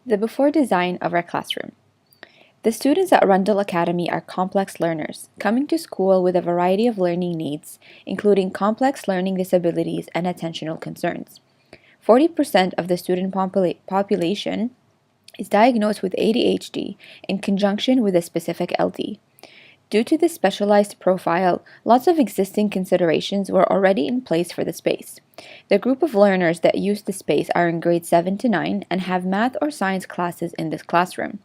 The before design of our classroom. The students at Rundle Academy are complex learners, coming to school with a variety of learning needs, including complex learning disabilities and attentional concerns. 40% of the student population is diagnosed with ADHD in conjunction with a specific LD. Due to this specialized profile, lots of existing considerations were already in place for the space. The group of learners that use the space are in grades 7 to 9 and have math or science classes in this classroom.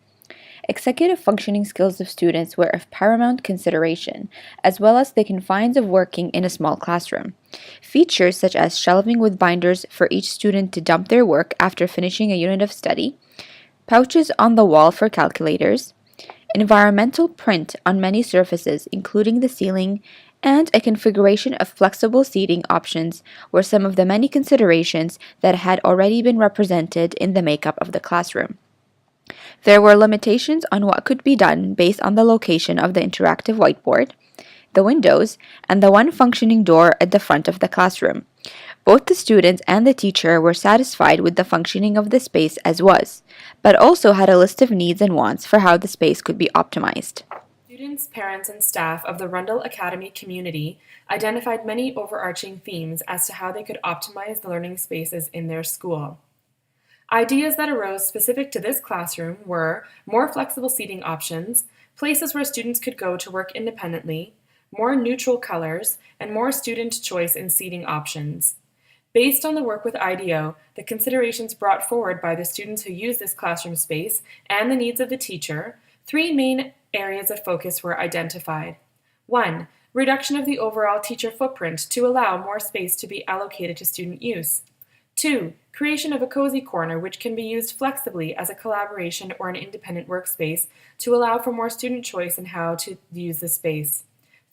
Executive functioning skills of students were of paramount consideration, as well as the confines of working in a small classroom. Features such as shelving with binders for each student to dump their work after finishing a unit of study, pouches on the wall for calculators, environmental print on many surfaces, including the ceiling, and a configuration of flexible seating options were some of the many considerations that had already been represented in the makeup of the classroom. There were limitations on what could be done based on the location of the interactive whiteboard, the windows, and the one functioning door at the front of the classroom. Both the students and the teacher were satisfied with the functioning of the space as was, but also had a list of needs and wants for how the space could be optimized. Students, parents, and staff of the Rundle Academy community identified many overarching themes as to how they could optimize the learning spaces in their school. Ideas that arose specific to this classroom were more flexible seating options, places where students could go to work independently, more neutral colors, and more student choice in seating options. Based on the work with IDEO, the considerations brought forward by the students who use this classroom space, and the needs of the teacher, three main areas of focus were identified. 1. Reduction of the overall teacher footprint to allow more space to be allocated to student use. 2. Creation of a cozy corner which can be used flexibly as a collaboration or an independent workspace to allow for more student choice in how to use the space.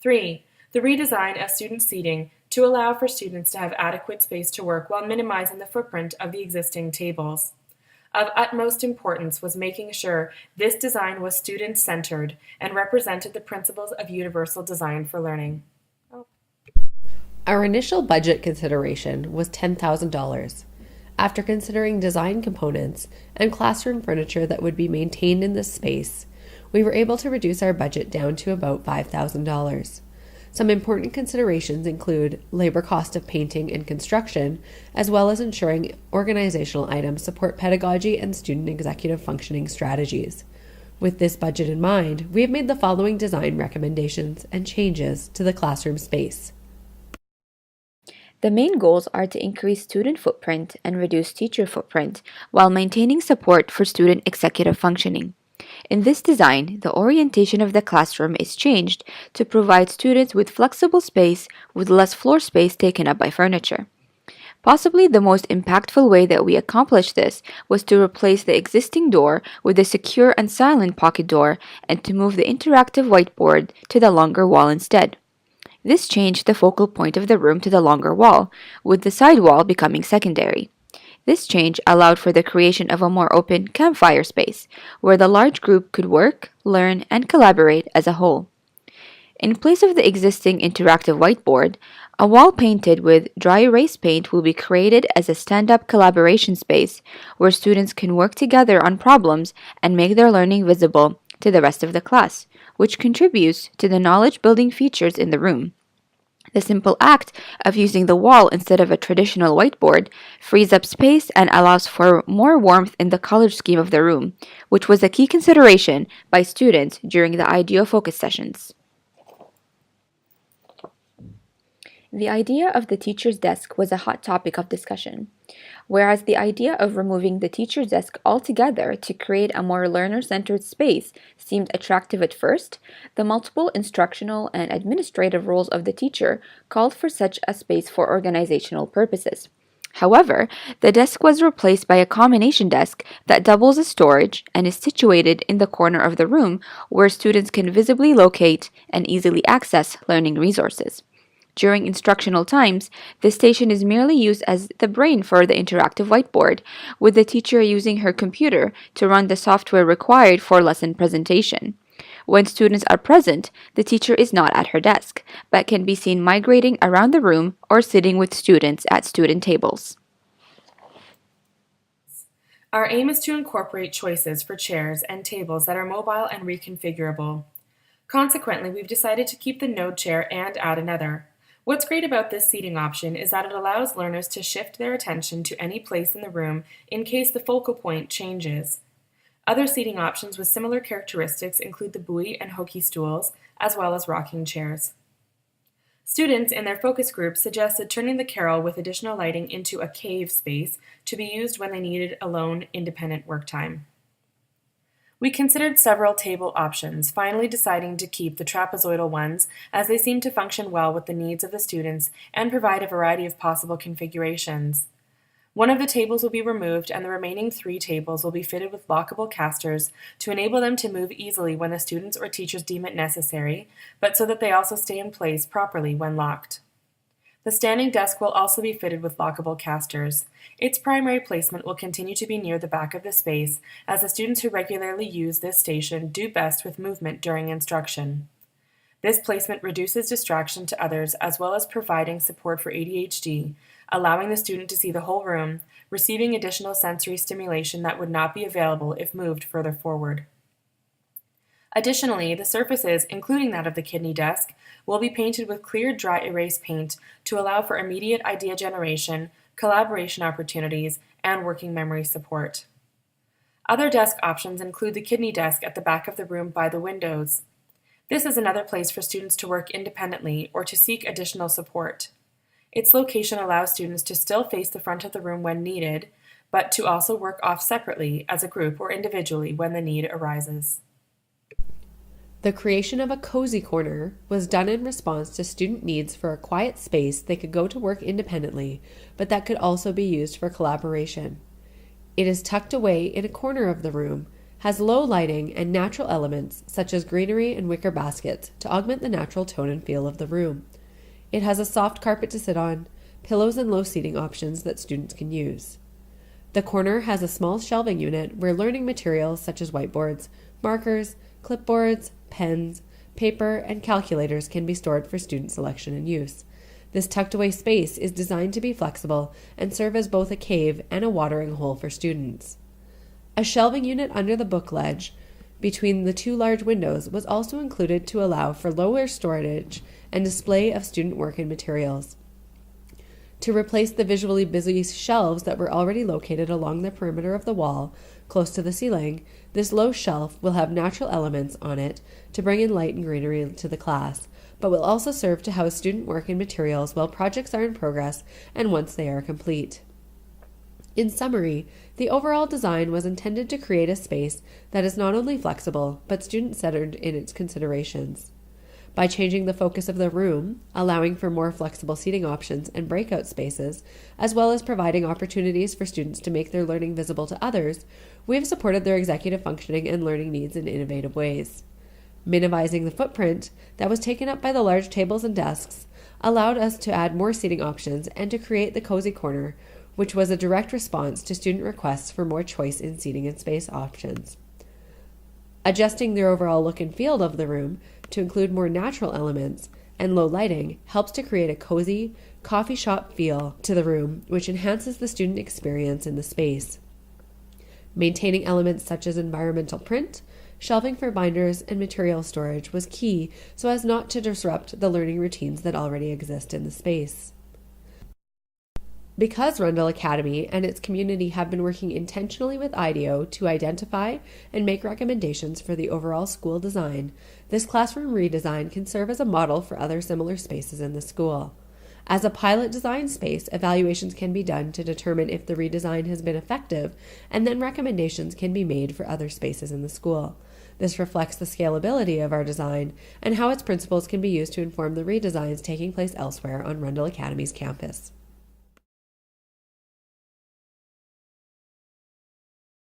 3. The redesign of student seating to allow for students to have adequate space to work while minimizing the footprint of the existing tables. Of utmost importance was making sure this design was student-centered and represented the principles of universal design for learning. Our initial budget consideration was $10,000. After considering design components and classroom furniture that would be maintained in this space, we were able to reduce our budget down to about $5,000. Some important considerations include labor cost of painting and construction, as well as ensuring organizational items support pedagogy and student executive functioning strategies. With this budget in mind, we have made the following design recommendations and changes to the classroom space. The main goals are to increase student footprint and reduce teacher footprint while maintaining support for student executive functioning. In this design, the orientation of the classroom is changed to provide students with flexible space with less floor space taken up by furniture. Possibly the most impactful way that we accomplished this was to replace the existing door with a secure and silent pocket door and to move the interactive whiteboard to the longer wall instead. This changed the focal point of the room to the longer wall, with the side wall becoming secondary. This change allowed for the creation of a more open campfire space, where the large group could work, learn, and collaborate as a whole. In place of the existing interactive whiteboard, a wall painted with dry erase paint will be created as a stand-up collaboration space where students can work together on problems and make their learning visible to the rest of the class, which contributes to the knowledge-building features in the room. The simple act of using the wall instead of a traditional whiteboard frees up space and allows for more warmth in the color scheme of the room, which was a key consideration by students during the IDEO focus sessions. The idea of the teacher's desk was a hot topic of discussion. Whereas the idea of removing the teacher's desk altogether to create a more learner-centered space seemed attractive at first, the multiple instructional and administrative roles of the teacher called for such a space for organizational purposes. However, the desk was replaced by a combination desk that doubles as storage and is situated in the corner of the room where students can visibly locate and easily access learning resources. During instructional times, the station is merely used as the brain for the interactive whiteboard, with the teacher using her computer to run the software required for lesson presentation. When students are present, the teacher is not at her desk, but can be seen migrating around the room or sitting with students at student tables. Our aim is to incorporate choices for chairs and tables that are mobile and reconfigurable. Consequently, we've decided to keep the node chair and add another. What's great about this seating option is that it allows learners to shift their attention to any place in the room in case the focal point changes. Other seating options with similar characteristics include the buoy and hokey stools, as well as rocking chairs. Students in their focus group suggested turning the carrel with additional lighting into a cave space to be used when they needed alone, independent work time. We considered several table options, finally deciding to keep the trapezoidal ones as they seem to function well with the needs of the students and provide a variety of possible configurations. One of the tables will be removed and the remaining 3 tables will be fitted with lockable casters to enable them to move easily when the students or teachers deem it necessary, but so that they also stay in place properly when locked. The standing desk will also be fitted with lockable casters. Its primary placement will continue to be near the back of the space, as the students who regularly use this station do best with movement during instruction. This placement reduces distraction to others as well as providing support for ADHD, allowing the student to see the whole room, receiving additional sensory stimulation that would not be available if moved further forward. Additionally, the surfaces, including that of the kidney desk, will be painted with clear dry erase paint to allow for immediate idea generation, collaboration opportunities, and working memory support. Other desk options include the kidney desk at the back of the room by the windows. This is another place for students to work independently or to seek additional support. Its location allows students to still face the front of the room when needed, but to also work off separately as a group or individually when the need arises. The creation of a cozy corner was done in response to student needs for a quiet space they could go to work independently, but that could also be used for collaboration. It is tucked away in a corner of the room, has low lighting and natural elements such as greenery and wicker baskets to augment the natural tone and feel of the room. It has a soft carpet to sit on, pillows and low seating options that students can use. The corner has a small shelving unit where learning materials such as whiteboards, markers, clipboards, pens, paper, and calculators can be stored for student selection and use. This tucked-away space is designed to be flexible and serve as both a cave and a watering hole for students. A shelving unit under the book ledge between the 2 large windows was also included to allow for lower storage and display of student work and materials. To replace the visually busy shelves that were already located along the perimeter of the wall, close to the ceiling, this low shelf will have natural elements on it to bring in light and greenery to the class, but will also serve to house student work and materials while projects are in progress and once they are complete. In summary, the overall design was intended to create a space that is not only flexible, but student-centered in its considerations. By changing the focus of the room, allowing for more flexible seating options and breakout spaces, as well as providing opportunities for students to make their learning visible to others, we have supported their executive functioning and learning needs in innovative ways. Minimizing the footprint that was taken up by the large tables and desks allowed us to add more seating options and to create the cozy corner, which was a direct response to student requests for more choice in seating and space options. Adjusting the overall look and feel of the room to include more natural elements and low lighting helps to create a cozy, coffee shop feel to the room, which enhances the student experience in the space. Maintaining elements such as environmental print, shelving for binders, and material storage was key so as not to disrupt the learning routines that already exist in the space. Because Rundle Academy and its community have been working intentionally with IDEO to identify and make recommendations for the overall school design, this classroom redesign can serve as a model for other similar spaces in the school. As a pilot design space, evaluations can be done to determine if the redesign has been effective, and then recommendations can be made for other spaces in the school. This reflects the scalability of our design and how its principles can be used to inform the redesigns taking place elsewhere on Rundle Academy's campus.